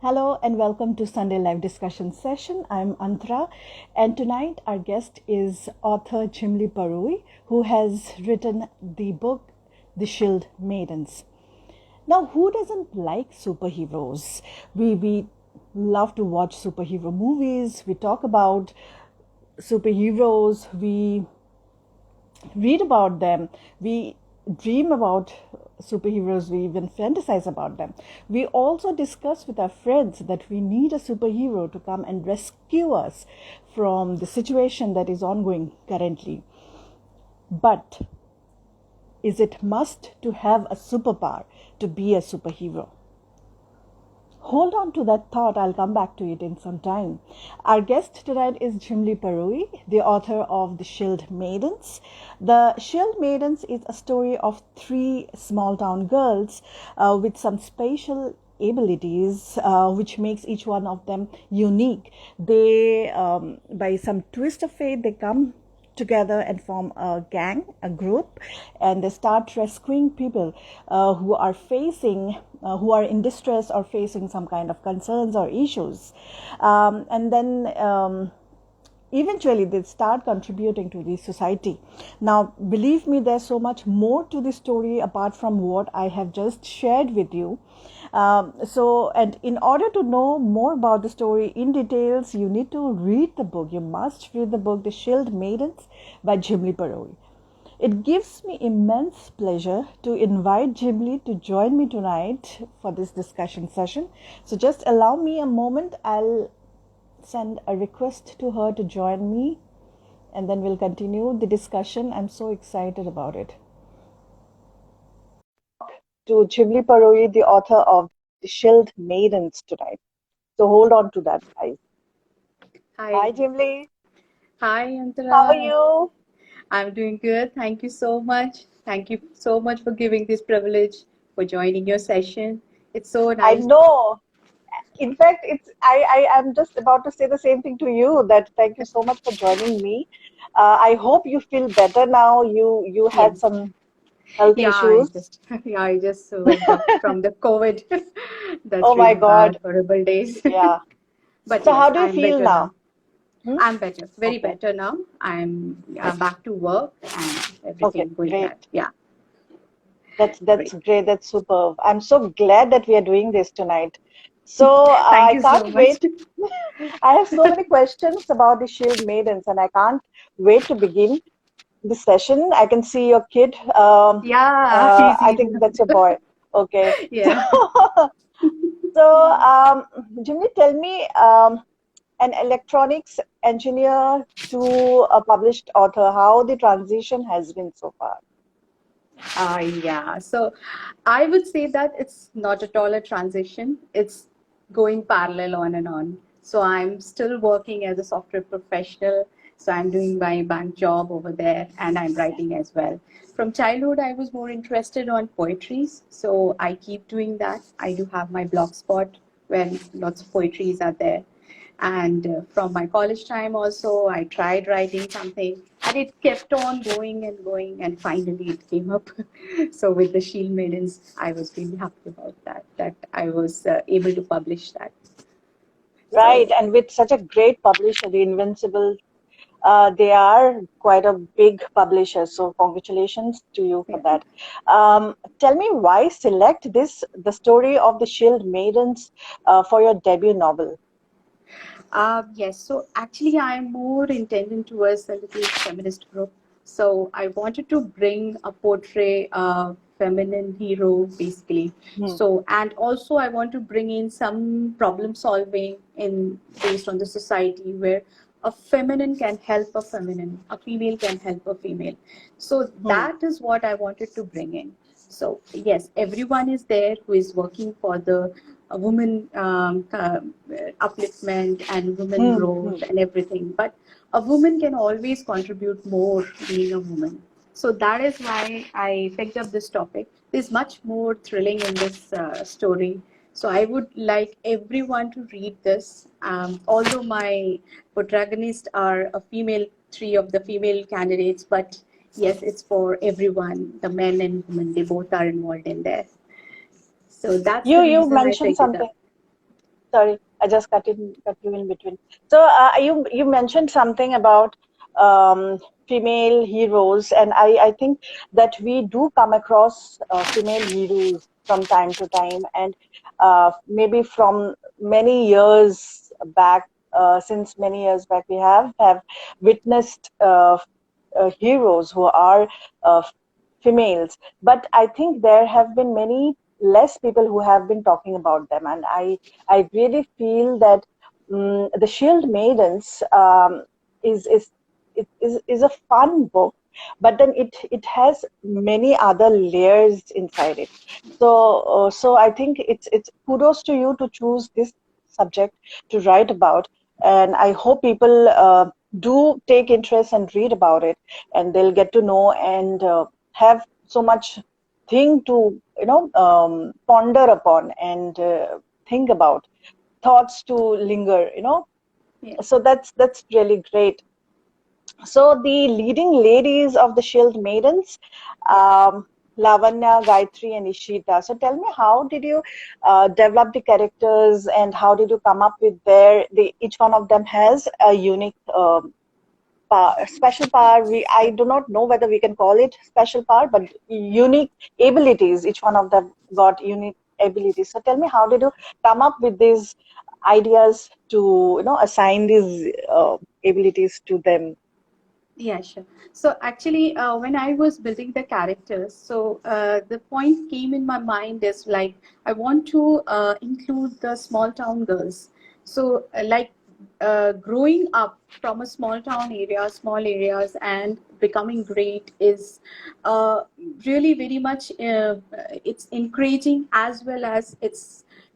Hello and welcome to Sunday Live Discussion Session. I'm Antra, and tonight our guest is author Jhimli Parui, who has written the book The Shield Maidens. Now, who doesn't like superheroes? We love to watch superhero movies, we talk about superheroes, we read about them, we dream about superheroes, we even fantasize about them. We also discuss with our friends that we need a superhero to come and rescue us from the situation that is ongoing currently. But is it must to have a superpower to be a superhero? Hold on to that thought. I'll come back to it in some time. Our guest tonight is Jhimli Parui, the author of The Shield Maidens. The Shield Maidens is a story of three small town girls with some special abilities which makes each one of them unique. They, by some twist of fate, they come together and form a gang, a group, and they start rescuing people who are in distress or facing some kind of concerns or issues. And then eventually they start contributing to the society. Now, believe me, there's so much more to the story apart from what I have just shared with you. And in order to know more about the story in details, you need to read the book. You must read the book, The Shield Maidens by Jhimli Parui. It gives me immense pleasure to invite Jhimli to join me tonight for this discussion session. So just allow me a moment. I'll send a request to her to join me, and then we'll continue the discussion. I'm so excited about it. To Jhimli Parui, the author of The Shield Maidens tonight. So hold on to that, guys. Hi, Jhimli. Hi, How are Antara. you? I'm doing good. Thank you so much. Thank you so much for giving this privilege, for joining your session. It's so I nice. know. In fact, I am just about to say the same thing to you, that thank you so much for joining me. I hope you feel better now. You had Yes. some health Yeah, I issues. just yeah, I just wake up from the COVID. Oh That's my really God. bad, horrible days. Yeah. But So how yes, do you I'm feel better now? now. Hmm? I'm better, very Okay. better now. I'm back to work and Okay. everything going Great. on. Yeah, That's great. great. That's superb. I'm so glad that we are doing this tonight. So Thank I you so can't much. wait. I have so many questions about the Shield Maidens, and I can't wait to begin the session. I can see your kid. Yeah, he's I think eating. that's your boy. Okay. Yeah. So, Jimmy, tell me, an electronics engineer to a published author, how the transition has been so far. Yeah, so I would say that it's not at all a transition. It's going parallel on and on. So I'm still working as a software professional. So I'm doing my bank job over there and I'm writing as well. From childhood, I was more interested on poetries. So I keep doing that. I do have my blog spot where lots of poetries are there. And from my college time also, I tried writing something and it kept on going and finally it came up. So with the Shield Maidens, I was really happy about that I was able to publish that. Right, So and with such a great publisher, the Invincible, they are quite a big publisher. So congratulations to you for yeah. that. Tell me why select the story of the Shield Maidens, for your debut novel. Yes, so actually, I'm more intended towards a little feminist group. So I wanted to bring a portray a feminine hero, basically. Hmm. So and also I want to bring in some problem solving in based on the society where a feminine can help a feminine, a female can help a female. So Hmm. that is what I wanted to bring in. So yes, everyone is there who is working for the woman upliftment and women Hmm. Hmm. growth and everything. But a woman can always contribute more being a woman. So that is why I picked up this topic. There's much more thrilling in this story. So I would like everyone to read this. Although my protagonists are a female, three of the female candidates, but yes, it's for everyone. The men and women, they both are involved in there. So that's You the you reason I mentioned picked it something. up. Sorry, I just cut you in between. So you mentioned something about female heroes, and I think that we do come across female heroes from time to time, and maybe from many years back, since many years back, we have witnessed heroes who are uh, females, but I think there have been many less people who have been talking about them, and I really feel that the Shield Maidens is is a fun book, but then it has many other layers inside it. So I think it's kudos to you to choose this subject to write about, and I hope people do take interest and read about it, and they'll get to know and have so much thing to ponder upon and think about, thoughts to linger, Yeah. so that's really great. So the leading ladies of the Shield Maidens, Yeah. Lavanya, Gayatri, and Ishita. So tell me, how did you develop the characters, and how did you come up with each one of them has a unique special power. I do not know whether we can call it special power, but unique abilities. Each one of them got unique abilities. So tell me, how did you come up with these ideas to assign these abilities to them? Yeah, sure. So actually, when I was building the characters, so the point came in my mind is like I want to include the small town girls. So growing up from a small town area, small areas, and becoming great is uh, really very much it's encouraging, as well as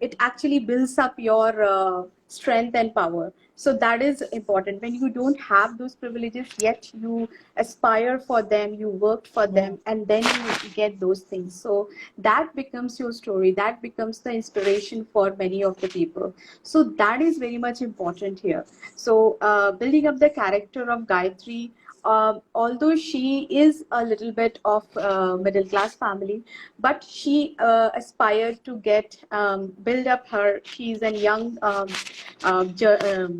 it actually builds up your strength and power. So that is important. When you don't have those privileges, yet you aspire for them, you worked for Mm, them, and then you get those things. So that becomes your story, that becomes the inspiration for many of the people. So that is very much important here. So building up the character of Gayatri, although she is a little bit of middle class family, but she aspired to get build up her. She's a young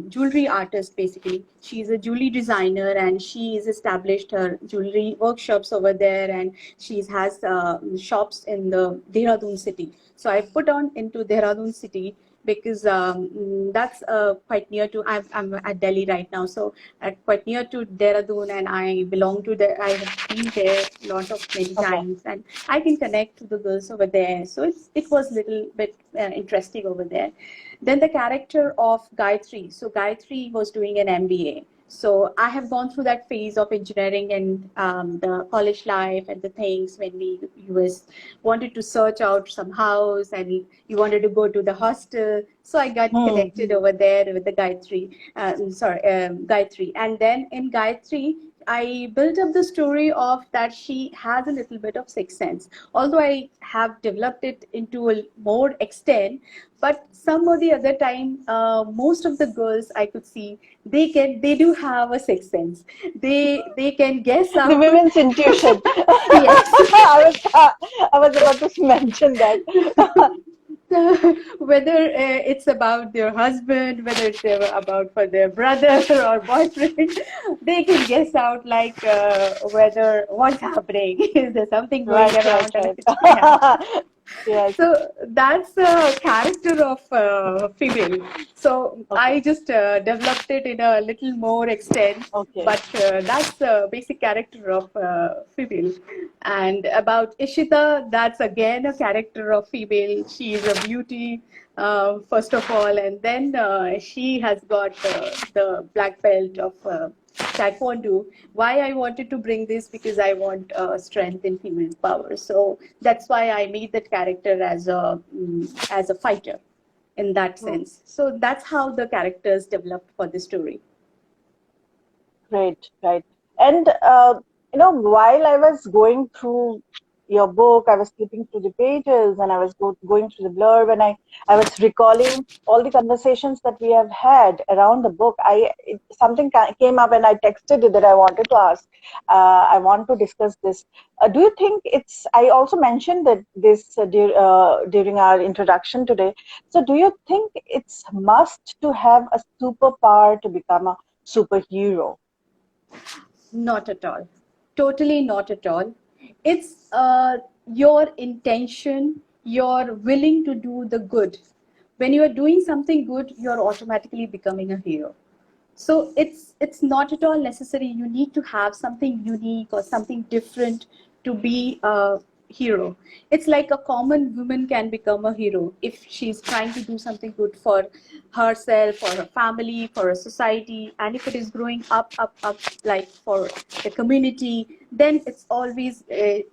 jewelry artist. Basically, she's a jewelry designer, and she has established her jewelry workshops over there, and she has shops in the Dehradun city. So I put on into Dehradun city because that's quite near to. I'm at Delhi right now, so quite near to Dehradun, and I belong to the. I have been there a lot of many okay. times, and I can connect to the girls over there. So it was a little bit interesting over there. Then the character of Gayatri. So Gayatri was doing an MBA. So I have gone through that phase of engineering and the college life and the things when you was wanted to search out some house and you wanted to go to the hostel. So I got Hmm. connected over there with the Gayatri. Gayatri, and then in Gayatri, I built up the story of that she has a little bit of sixth sense. Although I have developed it into a more extent, but some or the other time, most of the girls I could see they do have a sixth sense. They can guess The out. women's intuition. Yes. I was about to mention that. Whether it's about their husband, whether it's about for their brother or boyfriend, they can guess out like whether what's happening. Is there something going Right, right, around? And yeah. right. Yes. So that's a character of female. So Okay. I just developed it in a little more extent, Okay. but that's the basic character of female. And about Ishita, that's again a character of female. She is a beauty, first of all, and then she has got the black belt of taekwondo. Why I wanted to bring this, because I want strength in female power. So that's why I made that character as a fighter in that Hmm. sense. So that's how the characters developed for the story. Great, right. And while I was going through your book, I was flipping through the pages and I was going through the blurb, and I was recalling all the conversations that we have had around the book. Something came up and I texted you that I wanted to ask. I want to discuss this. Do you think I also mentioned that this during our introduction today. So do you think it's must to have a superpower to become a superhero? Not at all. Totally not at all. It's your intention, you're willing to do the good. When you are doing something good, you're automatically becoming a hero. So it's not at all necessary. You need to have something unique or something different to be a hero. It's like a common woman can become a hero if she's trying to do something good for herself, for her family, for a society, and if it is growing up like for the community, then it's always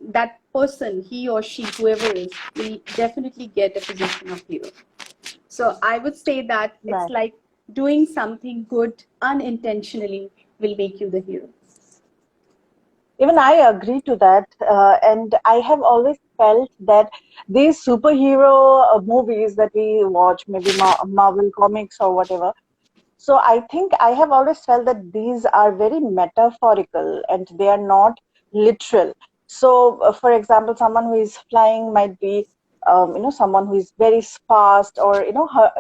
that person, he or she, whoever is, will definitely get a position of hero. So I would say that it's Right. like doing something good unintentionally will make you the hero. Even I agree to that. And I have always felt that these superhero movies that we watch, maybe Marvel comics or whatever, so I think I have always felt that these are very metaphorical and they are not literal. So, for example, someone who is flying might be, someone who is very fast, or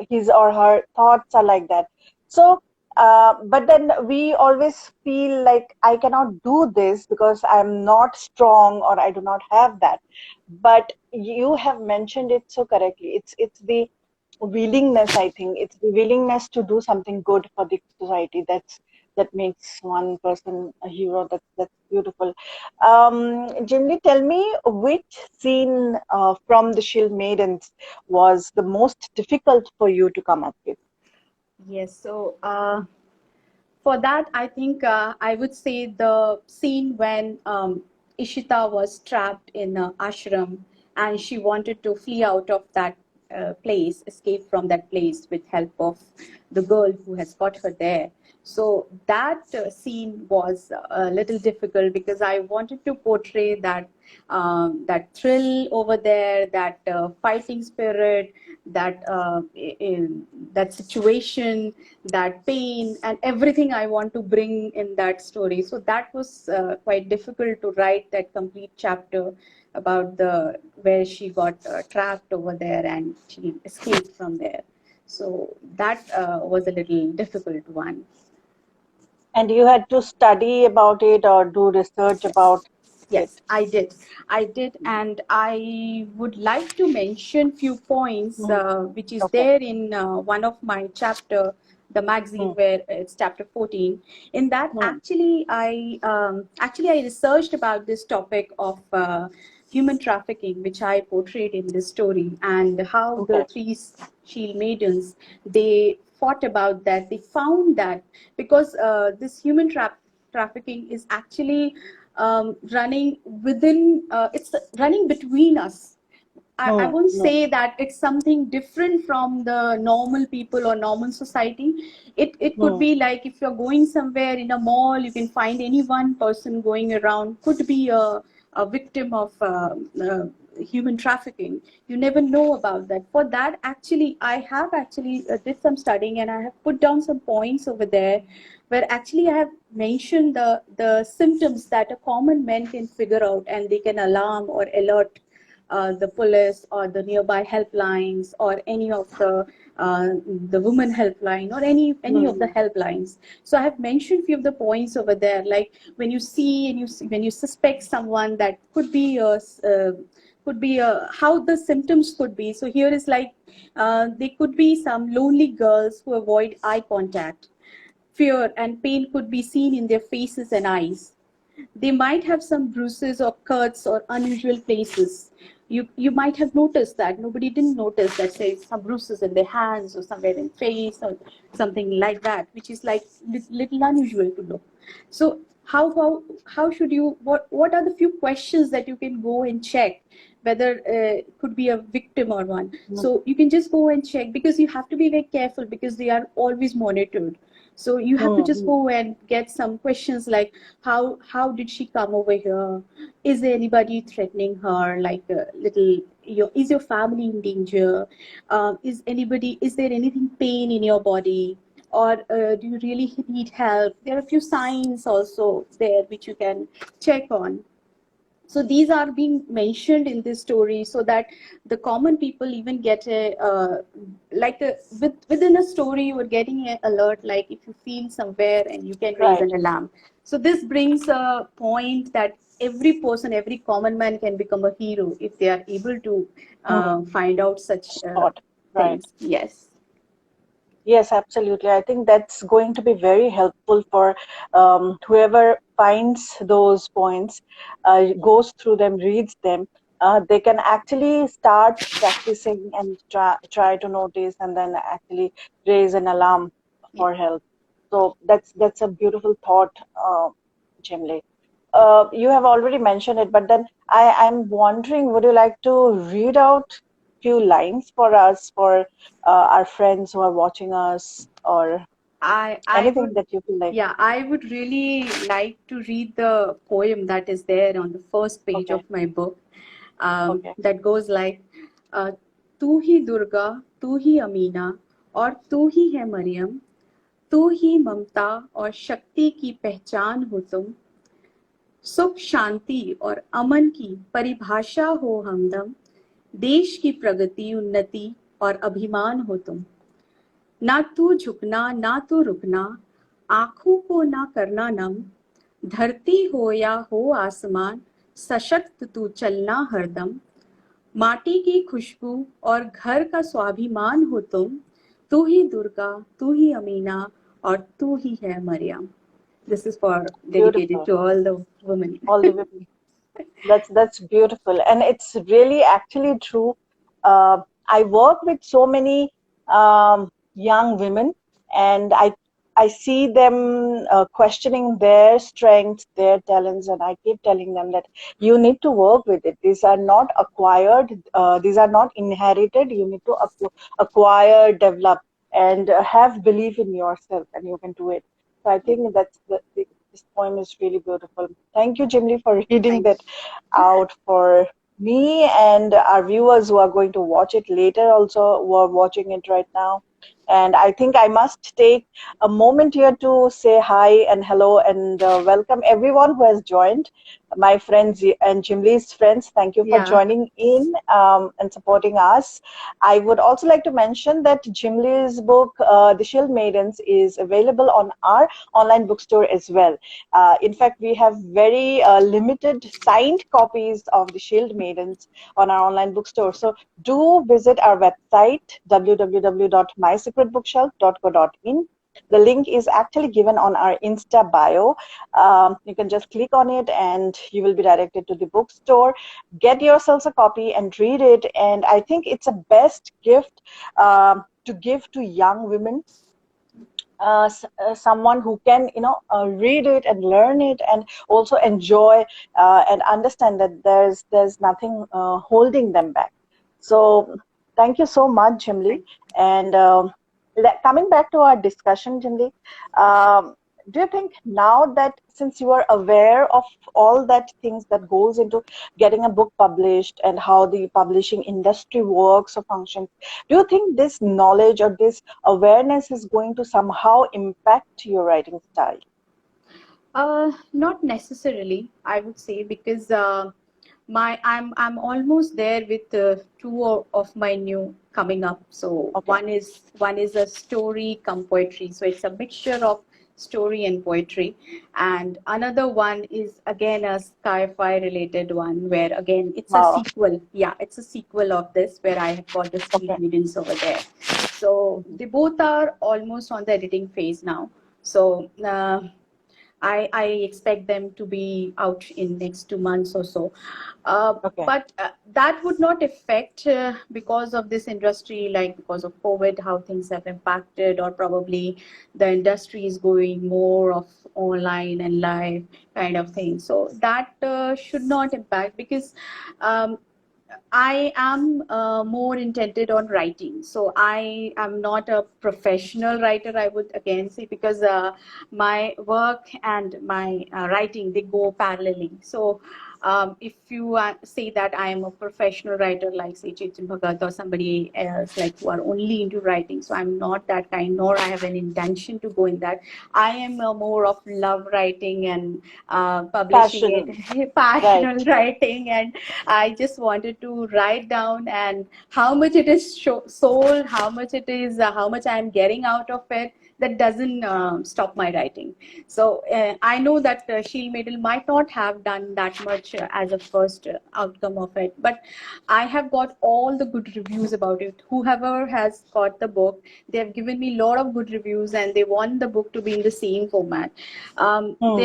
his or her thoughts are like that. So, but then we always feel like I cannot do this because I'm not strong or I do not have that. But you have mentioned it so correctly. It's the willingness. I think it's the willingness to do something good for the society that makes one person a hero. That's beautiful. Jimly, tell me, which scene from the Shield Maidens was the most difficult for you to come up with? Yes, so for that, I think I would say the scene when Ishita was trapped in an ashram and she wanted to flee out of that place, escape from that place with help of the girl who has got her there. So that scene was a little difficult because I wanted to portray that thrill over there, that fighting spirit, that situation, that pain, and everything I want to bring in that story. So that was quite difficult to write that complete chapter about the where she got trapped over there and she escaped from there. So that was a little difficult one. And you had to study about it or do research about it? Yes, I did. I did, and I would like to mention few points Hmm. which is Okay. there in one of my chapter, the magazine Hmm. where it's chapter 14. In that, Hmm. actually I researched about this topic of human trafficking, which I portrayed in this story, and how the Okay. three shield maidens, they fought about that. They found that because this trafficking is actually running within, it's running between us. I Hmm. won't No. say that it's something different from the normal people or normal society. It could Hmm. be like if you're going somewhere in a mall, you can find any one person going around, could be a victim of human trafficking. You never know about that. For that, actually, I have actually did some studying and I have put down some points over there where actually I have mentioned the symptoms that a common man can figure out and they can alarm or alert the police or the nearby helplines or any of the women helpline or any of the Hmm. helplines. So I have mentioned few of the points over there, like when you see and when you suspect someone, that could be how the symptoms could be. So here is like they could be some lonely girls who avoid eye contact. Fear and pain could be seen in their faces and eyes. They might have some bruises or cuts or unusual places. You might have noticed that nobody didn't notice that, say, some bruises in their hands or somewhere in face or something like that, which is like little unusual to know. So how should you, what are the few questions that you can go and check whether could be a victim or one. Hmm. So you can just go and check, because you have to be very careful because they are always monitored. So you have to just Mm-hmm. go and get some questions like how did she come over here? Is there anybody threatening her? Like a little, is your family in danger? Is there anything pain in your body? Or do you really need help? There are a few signs also there which you can check on. So these are being mentioned in this story so that the common people even get a like a within a story you are getting an alert, like if you feel somewhere and you can raise Right. an alarm. So this brings a point that every person, every common man can become a hero if they are able to Mm-hmm. find out such Spot. Right. things. Yes. Yes, absolutely. I think that's going to be very helpful for whoever finds those points, goes through them, reads them. They can actually start practicing and try to notice and then actually raise an alarm Yeah. for help. So that's a beautiful thought, Jimli. You have already mentioned it, but then I'm wondering, would you like to read out few lines for us, for our friends who are watching us, or I anything would, that you feel like? yeah, I would really like to read the poem that is there on the first page Okay, of my book. okay. That goes like, uh, तू ही दुर्गा, तू ही अमीना, और तू ही है मरियम, तू ही ममता और शक्ति की पहचान हो तुम, सुख शांति और अमन की परिभाषा हो हमदम, देश की प्रगति उन्नति और अभिमान हो तुम, ना तू झुकना ना तू रुकना, आंखों को ना करना नम, धरती हो या हो आसमान, सशक्त तू चलना हरदम, माटी की खुशबू और घर का स्वाभिमान हो तुम, तू ही दुर्गा, तू ही अमीना, और तू ही है Maryam. This is for dedicated Beautiful. to all the women. All the women. That's beautiful, and it's really actually true. I work with so many young women, and I see them questioning their strengths, their talents, and I keep telling them that you need to work with it. These are not acquired. These are not inherited. You need to acquire, develop, and have belief in yourself, and you can do it. So I think this poem is really beautiful. Thank you, Jimly, for reading Thank that out for me and our viewers who are going to watch it later, also who are watching it right now. And I think I must take a moment here to say hi and hello and welcome everyone who has joined. My friends and Jimli's friends, thank you for Yeah. joining in and supporting us. I would also like to mention that Jimli's book, The Shield Maidens, is available on our online bookstore as well. In fact, we have very limited signed copies of the Shield Maidens on our online bookstore. So do visit our website, www.mysecretbookshelf.co.in. The link is actually given on our Insta bio. You can just click on it and you will be directed to the bookstore. Get yourselves a copy and read it. And I think it's a best gift to give to young women, someone who can read it and learn it and also enjoy and understand that there's nothing holding them back. So thank you so much, Jimli. Thank And coming back to our discussion, Jimli, do you think now that since you are aware of all that things that goes into getting a book published and how the publishing industry works or functions, do you think this knowledge or this awareness is going to somehow impact your writing style? Not necessarily, I would say, because I'm almost there with two of my new coming up. So Okay. one is a story come poetry. So it's a mixture of story and poetry, and another one is again a sci-fi related one where again it's a Wow. sequel. Yeah, it's a sequel of this where I have got the Shield Okay. Maidens over there. So Mhm. they both are almost on the editing phase now. So I expect them to be out in next 2 months or so. Okay. But that would not affect because of this industry, like because of COVID, how things have impacted, or probably the industry is going more of online and live kind of thing. So that should not impact because um, I am more intended on writing. So I am not a professional writer, I would again say, because my work and my writing, they go parallelly. So if you say that I am a professional writer, like say Chetan Bhagat or somebody else, like who are only into writing, so I'm not that kind, nor I have an intention to go in that. I am more of love writing and publishing Passion, it, right? passional writing, and I just wanted to write down and how much it is sold, how much it is, how much I am getting out of it. That doesn't stop my writing. So I know that Shield Maiden might not have done that much as a first outcome of it, but I have got all the good reviews about it. Whoever has got the book, they have given me a lot of good reviews, and they want the book to be in the same format. Hmm.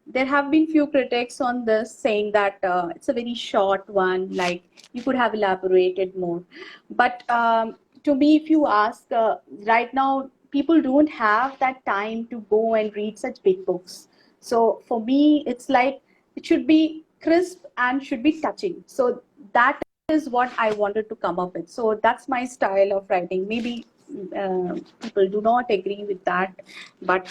There have been few critics on this saying that it's a very short one, like you could have elaborated more. But to me, if you ask, right now people don't have that time to go and read such big books. So for me, it's like it should be crisp and should be touching. So that is what I wanted to come up with. So that's my style of writing. Maybe people do not agree with that, but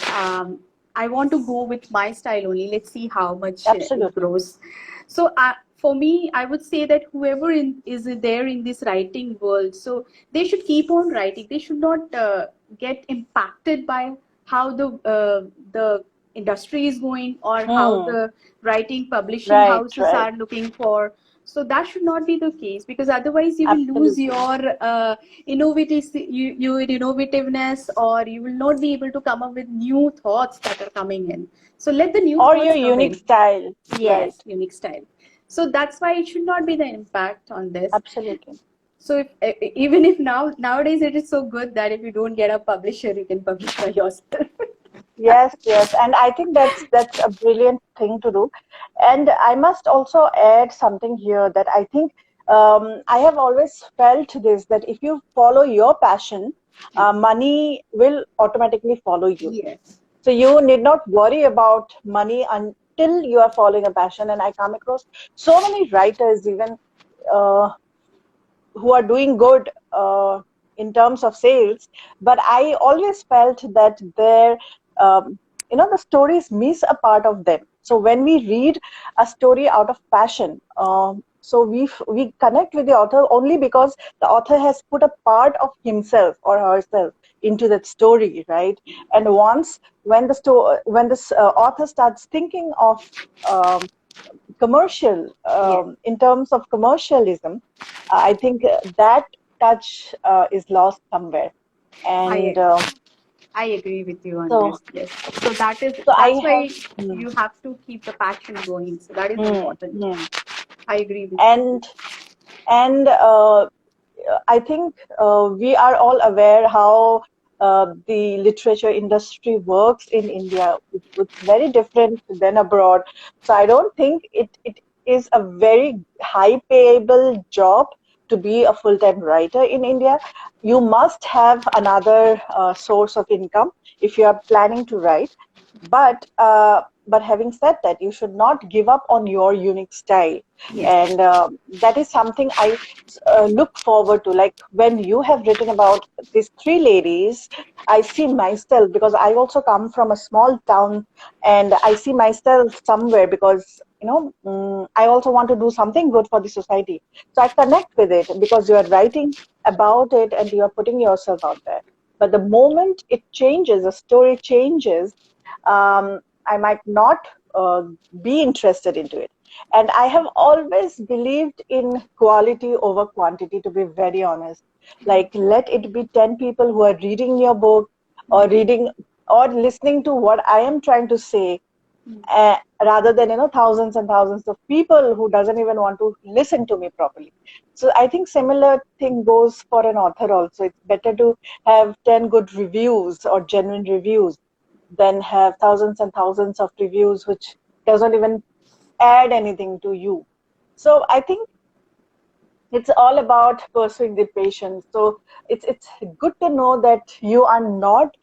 I want to go with my style only. Let's see how much it Absolutely. grows. So for me, I would say that whoever is there in this writing world, so they should keep on writing. They should not get impacted by how the industry is going, or how Hmm. the writing publishing Right, houses right. are looking for. So that should not be the case, because otherwise you will lose Absolutely. your your innovativeness, or you will not be able to come up with new thoughts that are coming in. So let the new Or your thoughts come unique in. style, right? Yes, unique style. So that's why it should not be the impact on this. Absolutely. So if even if nowadays it is so good that if you don't get a publisher, you can publish by yourself. Yes, yes, and I think that's a brilliant thing to do. And I must also add something here that I think I have always felt this that if you follow your passion, money will automatically follow you. Yes. So you need not worry about money until you are following a passion. And I come across so many writers, even uh, who are doing good in terms of sales, but I always felt that their the stories miss a part of them. So when we read a story out of passion, so we connect with the author only because the author has put a part of himself or herself into that story, right? And once when this author starts thinking of um, commercial Yes. in terms of commercialism, I think that touch is lost somewhere. And I I agree with you on so this. Yes. So so I that's have why hmm, you have to keep the passion going. So that is hmm, important. hmm. I agree with you. and and I think we are all aware how the literature industry works in India. It's very different than abroad. So I don't think it is a very high payable job to be a full-time writer in India. You must have another source of income if you are planning to write. But having said that, you should not give up on your unique style, Yes. and that is something I look forward to. Like when you have written about these three ladies, I see myself because I also come from a small town, and I see myself somewhere because I also want to do something good for the society. So I connect with it because you are writing about it and you are putting yourself out there. But the moment it changes, the story changes, I might not uh, be interested into it. And I have always believed in quality over quantity, to be very honest. Like, let it be 10 people who are reading your book or reading or listening to what I am trying to say, rather than, thousands and thousands of people who doesn't even want to listen to me properly. So I think similar thing goes for an author also. It's better to have 10 good reviews or genuine reviews than have thousands and thousands of reviews which doesn't even add anything to you. So I think it's all about pursuing the patience. So it's good to know that you are not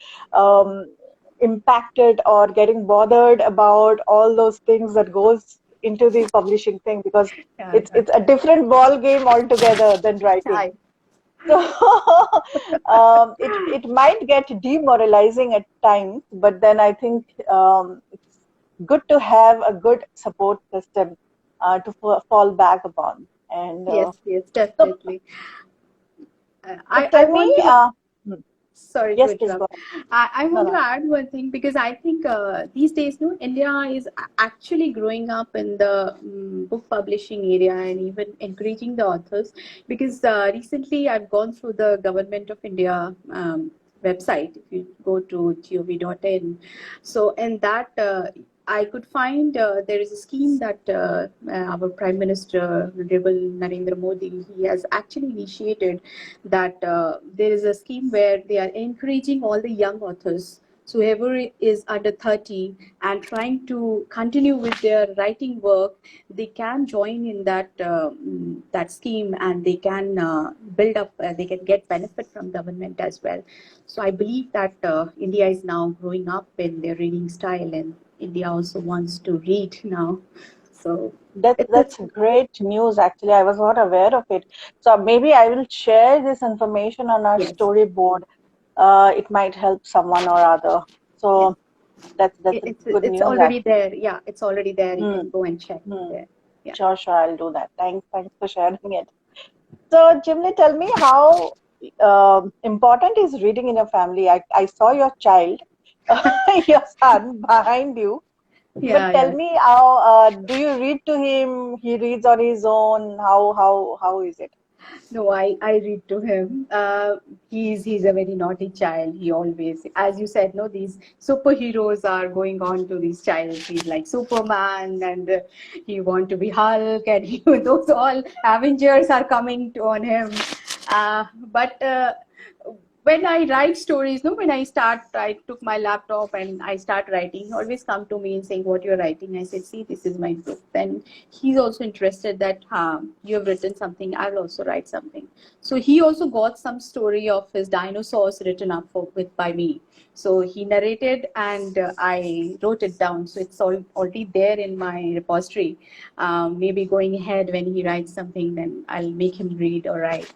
impacted or getting bothered about all those things that goes into the publishing thing, because Yeah, it's a different ball game altogether than writing. I, So it might get demoralizing at times, but then I think it's good to have a good support system to fall back upon. And yes, yes, so, definitely. so I tell me, want to. hmm, Sorry to yes, please go interrupt. ahead. I No, want to no, add one thing because I think these days, no, India is actually growing up in the book publishing area and even encouraging the authors. Because recently I've gone through the Government of India website. If you go to gov.in, so in that I could find there is a scheme that our Prime Minister, Honorable Narendra Modi, he has actually initiated that there is a scheme where they are encouraging all the young authors. So whoever is under 30 and trying to continue with their writing work, they can join in that scheme and they can build up. They can get benefit from government as well. So I believe that India is now growing up in their reading style, and India also wants to read now. So that's it's great news. Actually, I was not aware of it. So maybe I will share this information on our yes, storyboard. It might help someone or other. yes. So that's a good It's news, already actually. there. Yeah, it's already there. You Hmm. can go and check Hmm. there. Yeah. Sure, sure, I'll do that. Thanks for sharing it. So, Jimly, tell me how important is reading in your family? I saw your child, your son behind you, but Yeah, tell yeah. me how do you read to him? He reads on his own. How is it? No, I read to him. He's a very naughty child. He always, as you said, no, these superheroes are going on to these childs. He's like Superman, and he want to be Hulk, and those all Avengers are coming to, on him. But when I write stories, no, when I took my laptop and I start writing. He always come to me and saying, "What you're writing?" I said, "See, this is my book." Then he's also interested that you have written something. I'll also write something. So he also got some story of his dinosaurs written up with by me. So he narrated and I wrote it down. So it's all already there in my repository. Maybe going ahead when he writes something, then I'll make him read or write.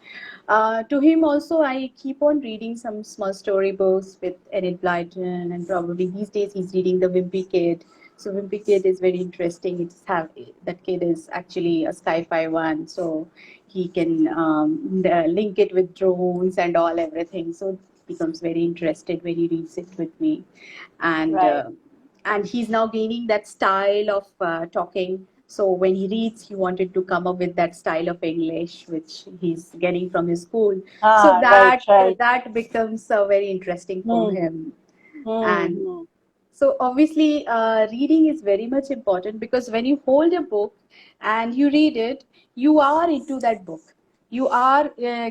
To him also, I keep on reading some small story books with Enid Blyton, and probably these days he's reading The Wimpy Kid. So Wimpy Kid is very interesting. That kid is actually a sci-fi one, so he can link it with drones and all everything. So it becomes very interested when he reads it with me, and Right. uh, and he's now gaining that style of talking. So when he reads, he wanted to come up with that style of English, which he's getting from his school. So Ah, right, that right. that becomes very interesting for Hmm. him. Hmm. And Hmm. so obviously, reading is very much important because when you hold a book and you read it, you are into that book. You are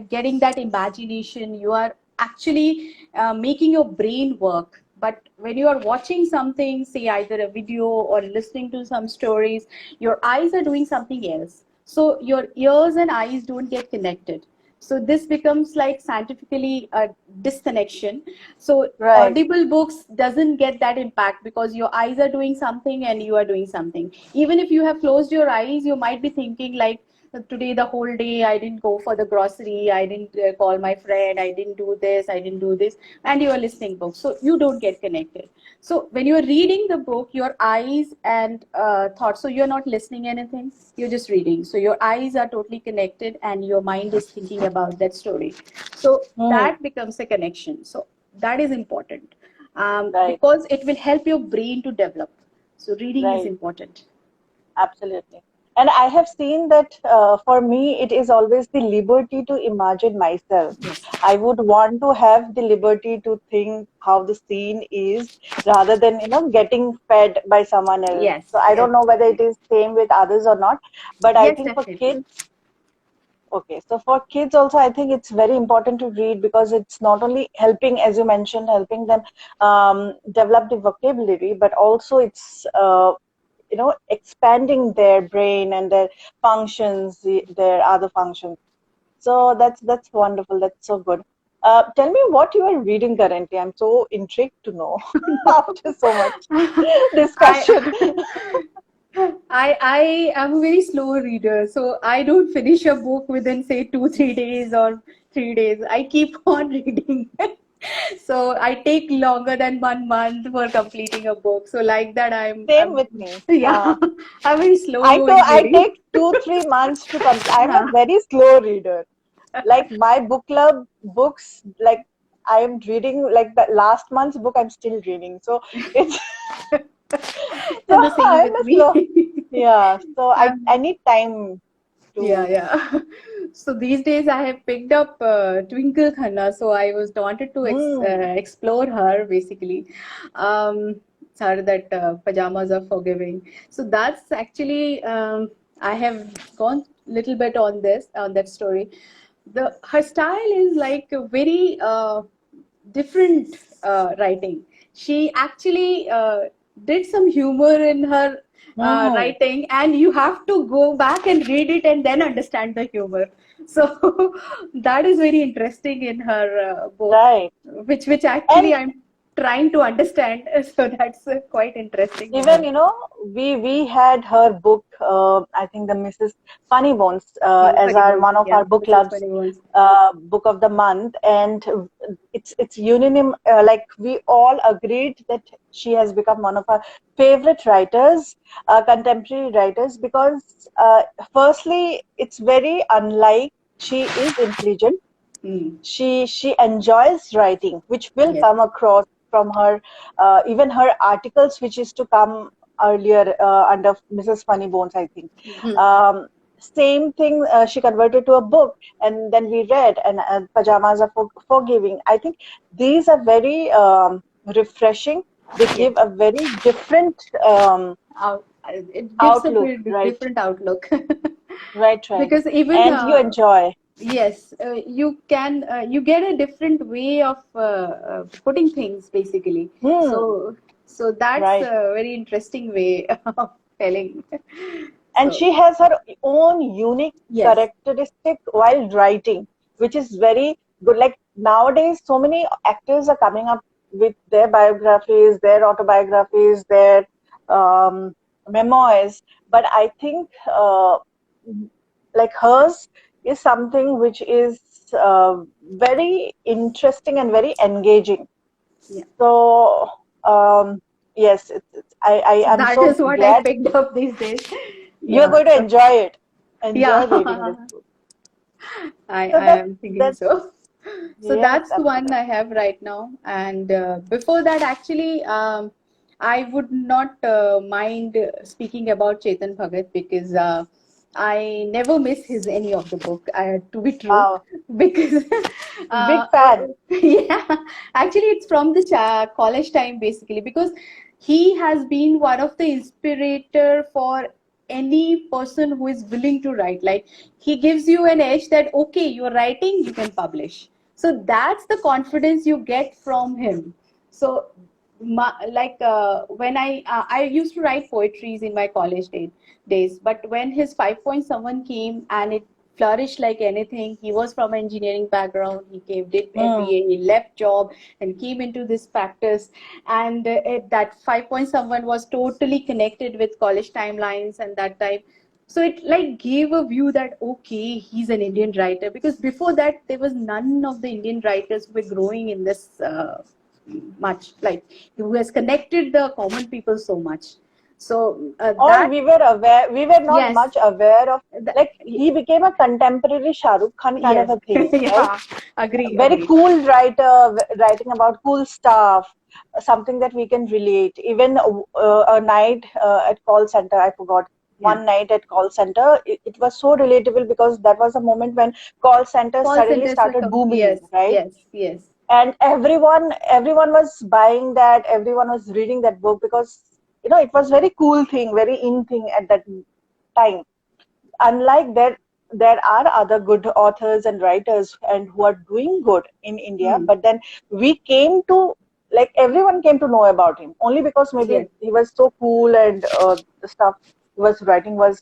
getting that imagination. You are actually making your brain work. But when you are watching something, say either a video or listening to some stories, your eyes are doing something else. So your ears and eyes don't get connected. So this becomes like scientifically a disconnection. So Right. audible books doesn't get that impact because your eyes are doing something and you are doing something. Even if you have closed your eyes, you might be thinking like, today the whole day I didn't go for the grocery, I didn't call my friend, I didn't do this, I didn't do this, and you are listening books, so you don't get connected. So when you are reading the book, your eyes and thoughts, so you're not listening anything, you're just reading, so your eyes are totally connected and your mind is thinking about that story. So Hmm. that becomes a connection. So that is important, Right. because it will help your brain to develop. So reading is Right. important. Absolutely. And I have seen that for me, it is always the liberty to imagine myself. Yes, I would want to have the liberty to think how the scene is rather than, getting fed by someone else. So yes, I yes, don't know whether it is same with others or not, but I yes, think for definitely. kids, okay, so for kids also, I think it's very important to read because it's not only helping, as you mentioned, helping them develop the vocabulary, but also it's expanding their brain and their functions, their other functions. So that's wonderful. That's so good. Tell me what you are reading currently. I'm so intrigued to know No. after so much I discussion. I am a very slow reader, so I don't finish a book within say 2 3 days or 3 days. I keep on reading. So I take longer than 1 month for completing a book. So like that, Same I'm with me. yeah, I'm very I slow to in I reading. take 2 3 months to complete. I'm a Yeah. very slow reader. Like my book club books, like I am reading like the last month's book. I'm still reading. So it's so And the same I'm with a me. slow. Yeah. So I I'm need time Yeah, to. yeah. So these days I have picked up Twinkle Thunder, so I was wanted to Mm, explore her basically. It's her that pajamas are forgiving. So that's actually I have gone little bit on that story. The her style is like a very different writing. She actually did some humor in her mm, writing, and you have to go back and read it and then understand the humor. So that is very interesting in her book, right. which actually And I'm trying to understand. So that's quite interesting in even, her. we had her book, I think the Mrs. Funny Bones, Mrs. as Funny our Bones, one of yeah, our book Mrs. clubs, Funny Bones. book of the month, and it's unanim, like we all agreed that she has become one of our favorite writers, contemporary writers, because firstly, it's very unlike. She is intelligent. Hmm. She enjoys writing, which will Yes. come across from her, even her articles, which is to come earlier under Mrs. Funny Bones, I think. Mhm. Um, Same thing, she converted to a book, and then we read, and Pajamas Are Forgiving. I think these are very refreshing. They Yes. give a very different It gives a outlook, bit right? different outlook. Right, right. Because even And you enjoy. yes, you get a different way of putting things basically. Hmm, So that's right. a very interesting way of telling. And So she has her own unique yes, characteristic while writing, which is very good. Like nowadays, so many actors are coming up with their biographies, their autobiographies, their um, memoirs, but I think like hers is something which is very interesting and very engaging. yeah. So yes, I So am that so is what I glad picked up these days. you're Yeah. going to So enjoy it. yeah, Enjoy reading this book. So I that am thinking that so. So yes, that's the one I absolutely. have right now. And before that, actually, I would not mind speaking about Chetan Bhagat because I never miss his any of the book. To be true, Wow, because big fan. yeah, actually, it's from the college time basically because he has been one of the inspirator for any person who is willing to write. Like he gives you an edge that okay, you're writing, you can publish. So that's the confidence you get from him. So like when I used to write poetries in my days, but when his 5 point someone came and it flourished like anything. He was from engineering background. He came, did Hmm. MBA, he left job and came into this practice. And that 5 point someone was totally connected with college timelines and that time. So it like gave a view that okay, he's an Indian writer because before that there was none of the Indian writers who were growing in this much, like who has connected the common people so much. So Or that we were aware, we were not yes, much aware of, that, like he became a contemporary Shah Rukh Khan kind of yes, a thing, right? yeah, agree, Very agree. cool writer, writing about cool stuff, something that we can relate. Even a night at call center, I forgot. Yeah, One night at call center, it was so relatable because that was a moment when call centers call suddenly centers were started booming, yes, right? yes, yes, And everyone was buying that, everyone was reading that book because it was very cool thing, very in thing at that time. Unlike that, there are other good authors and writers and who are doing good in India, hmm. but then we came to, like, everyone came to know about him only because maybe Yes, he was so cool, and the stuff he was writing was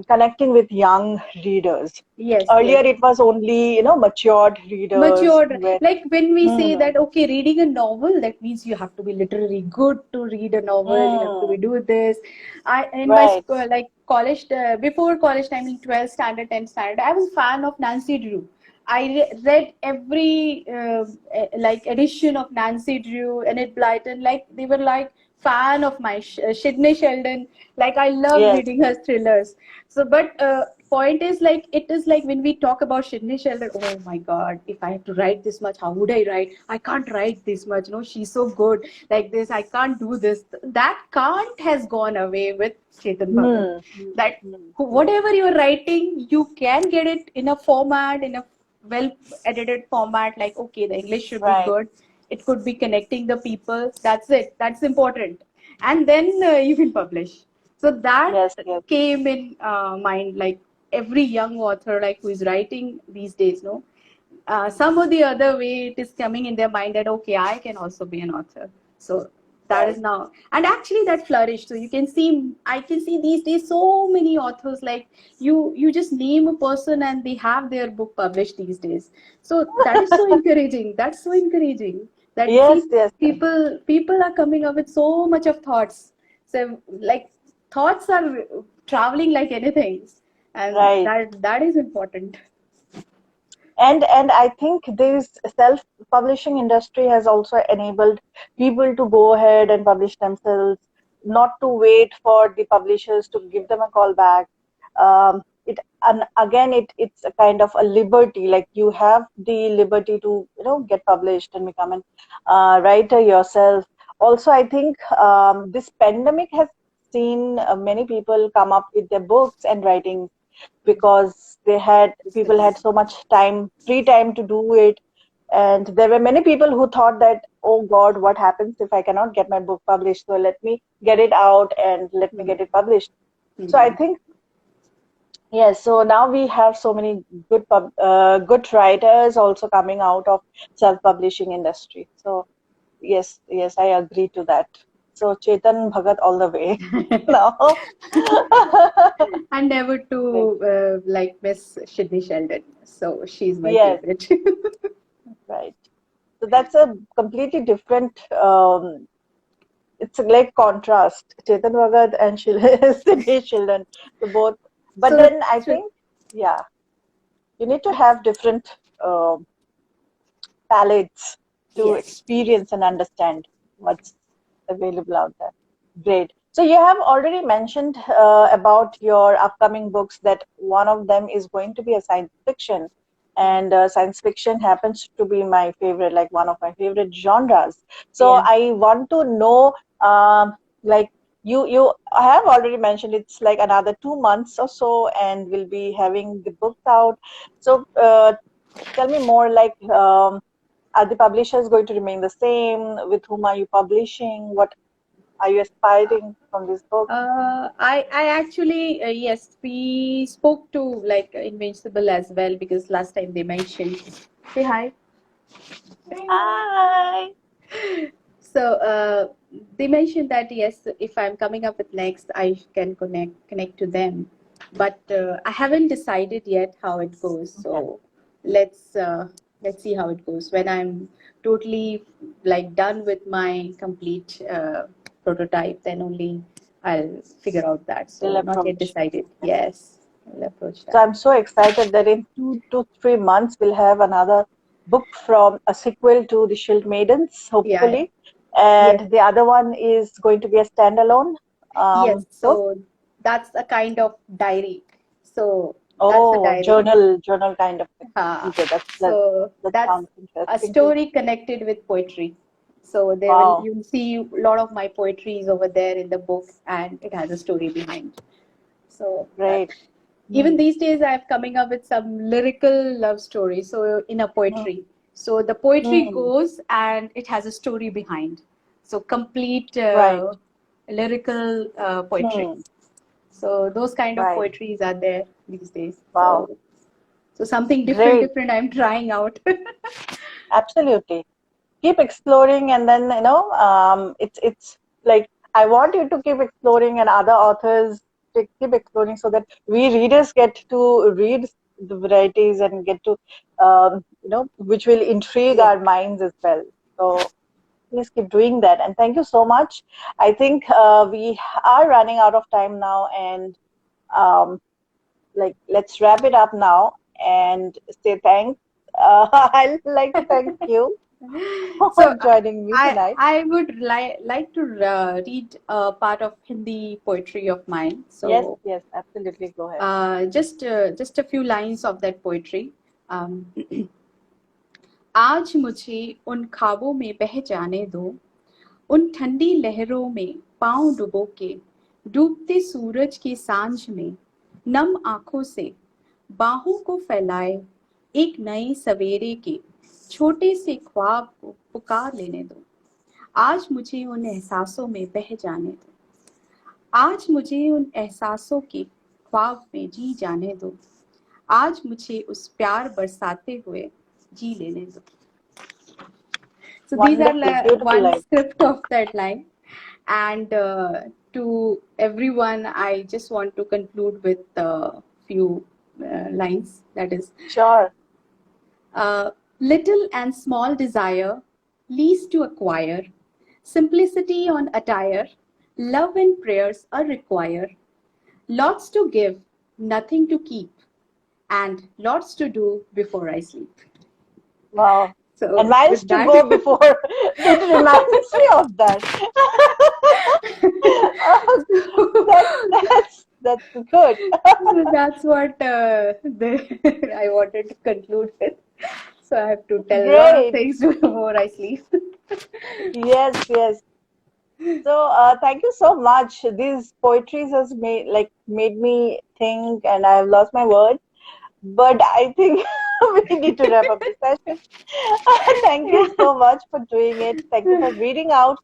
connecting with young readers. Yes, Earlier, yes. it was only, matured readers Matured. when. Like when we say Hmm, that, okay, reading a novel, that means you have to be literally good to read a novel. You have to be hmm, do this. I in my right. school, like college, before college time in 12th standard, 10th standard, I was a fan of Nancy Drew. I read every like edition of Nancy Drew, Enid Blyton. Like they were like fan of my Sydney Sheldon. Like I love Yes, reading her yes. thrillers. So, but point is like it is like when we talk about Sydney Sheldon. Oh my God! If I have to write this much, how would I write? I can't write this much. No, she's so good. Like this, I can't do this. That can't has gone away with Chetan Bhagat. Hmm, hmm, That hmm. whatever you're writing, you can get it in a format, in a well edited format. Like okay, the English should be Right. good. It could be connecting the people. That's it. That's important. And then you can publish. So that Yes, yes. came in mind, like every young author like who is writing these days, no, some or the other way it is coming in their mind that okay, I can also be an author. So that is Right. now, and actually that flourished. So you can see, I can see these days so many authors, like you just name a person and they have their book published these days. So that is so encouraging. That's so encouraging that Yes, see, yes, yes. people are coming up with so much of thoughts. So like thoughts are traveling like anything, and Right. that is important. And I think this self-publishing industry has also enabled people to go ahead and publish themselves, not to wait for the publishers to give them a call back. It and again, it's a kind of a liberty. Like you have the liberty to get published and become an writer yourself. Also, I think this pandemic has seen many people come up with their books and writing because people had so much time, free time to do it. And there were many people who thought that, oh God, what happens if I cannot get my book published? So let me get it out and let me get it published. So I Mhm. think, yes, so now we have so many good writers also coming out of self-publishing industry. So yes, yes, I agree to that. So Chetan Bhagat all the way now. And never Great. to like Miss Sydney Sheldon. So she's my Yes, favorite. right. So that's a completely different. It's like contrast. Chetan Bhagat and Sydney Sheldon, the both. But So then I true. think, yeah, you need to have different palettes to Yes. experience and understand what's available out there. Great. So you have already mentioned about your upcoming books that one of them is going to be a science fiction, and science fiction happens to be my favorite, like one of my favorite genres. So Yeah. I want to know, like you have already mentioned it's like another 2 months or so, and we'll be having the books out. So tell me more, like are the publishers going to remain the same? With whom are you publishing? What are you aspiring from this book? I actually yes, we spoke to like Invincible as well because last time they mentioned. Say hi. Hi. So they mentioned that yes, if I'm coming up with next, I can connect to them, but I haven't decided yet how it goes. Okay. So let's uh, let's see how it goes when I'm totally like done with my complete prototype. Then only I'll figure out that. We'll So not yet approach. decided. Okay. Yes, I'll approach So that. I'm so excited that in 2 to 3 months we'll have another book from a sequel to the Shield Maidens, Yeah, yeah. hopefully. Yes. And the other one is going to be a standalone Yes, book. so that's a kind of diary. So that's a Oh, diary. journal kind of thing. Okay, So that that's sounds a interesting too. story connected with poetry. So there will Wow, you'll see a lot of my poetry is over there in the book, and it has a story behind. So that great. even Hmm. these days I'm coming up with some lyrical love story. So in a Hmm. poetry. So the poetry Hmm. goes and it has a story behind. So complete Right. lyrical poetry. Hmm. So those kind of Right. poetries are there these days. Wow. So something Great. different I'm trying out. Absolutely. Keep exploring, and then it's like I want you to keep exploring, and other authors keep exploring so that we readers get to read the varieties and get to, which will intrigue Yes. our minds as well. So please keep doing that. And thank you so much. I think we are running out of time now, and um, let's wrap it up now and say thanks. I'd like to thank you So for joining me tonight. I would like to read a part of Hindi poetry of mine. Yes, So yes, absolutely. Go ahead. just a few lines of that poetry. Um, आज मुझे उन ख्वाबों में बह जाने दो, उन ठंडी लहरों में पांव डुबो के, डूबते सूरज की सांझ में नम आंखों से बाहों को फैलाए, एक नए सवेरे के छोटे से ख्वाब को पुकार लेने दो। आज मुझे उन एहसासों में बह जाने दो, आज मुझे उन एहसासों के ख्वाब में जी जाने दो, आज मुझे उस प्यार बरसाते हुए जी लेने दो। So these are Wonderful, beautiful one line. script of that line. And to everyone, I just want to conclude with a few lines. That is, Sure. little and small desire, least to acquire, simplicity on attire, love and prayers are require, lots to give, nothing to keep, and lots to do before I sleep. Wow. And So miles with to that, go before it reminds me of that. That's good. so that's what I wanted to conclude with. So I have to tell a lot of Great. things before I sleep. Yes, yes. So thank you so much. These poetries has made me think, and I've lost my words. But I think we need to wrap up the session. Thank you Yeah. so much for doing it. Thank you for reading out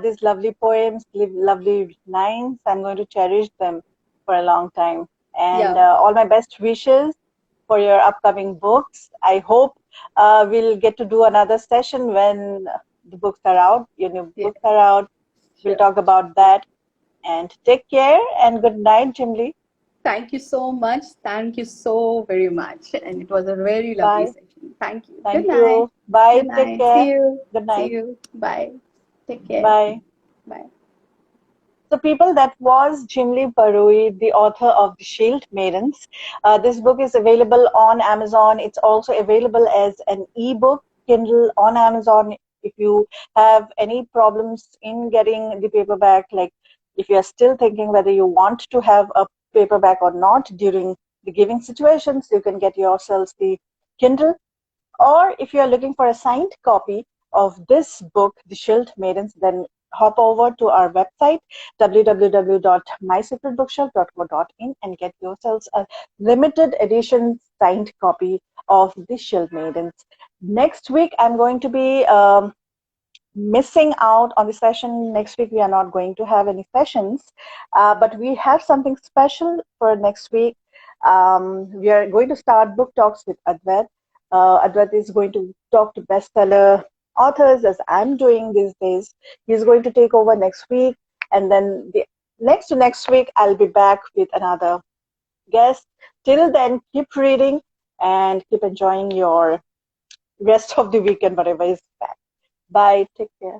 these lovely poems, lovely lines. I'm going to cherish them for a long time. And Yeah. all my best wishes for your upcoming books. I hope we'll get to do another session when the books are out, your new Yeah. books are out. We'll Sure. talk about that. And take care and good night, Jhimli. Thank you so much. Thank you so very much. And it was a very lovely Bye. session. Thank you. Good Thank night. you. Bye. Good Take night. See care. you. Good See night. you. Bye. Take care. Bye. Bye. So, people, that was Jhimli Parui, the author of The Shield Maidens. This book is available on Amazon. It's also available as an ebook, Kindle on Amazon. If you have any problems in getting the paperback, like if you're still thinking whether you want to have a paperback or not during the giving situations, you can get yourselves the Kindle. Or if you're looking for a signed copy of this book, The Shield Maidens, then hop over to our website, www.mysecretbookshelf.co.in, and get yourselves a limited edition signed copy of The Shield Maidens. Next week, I'm going to be missing out on the session. Next week, we are not going to have any sessions, but we have something special for next week. We are going to start book talks with Advait. Advait is going to talk to bestseller authors, as I'm doing these days. He's going to take over next week, and then the next to next week, I'll be back with another guest. Till then, keep reading and keep enjoying your rest of the weekend, whatever is back. Bye. Take care.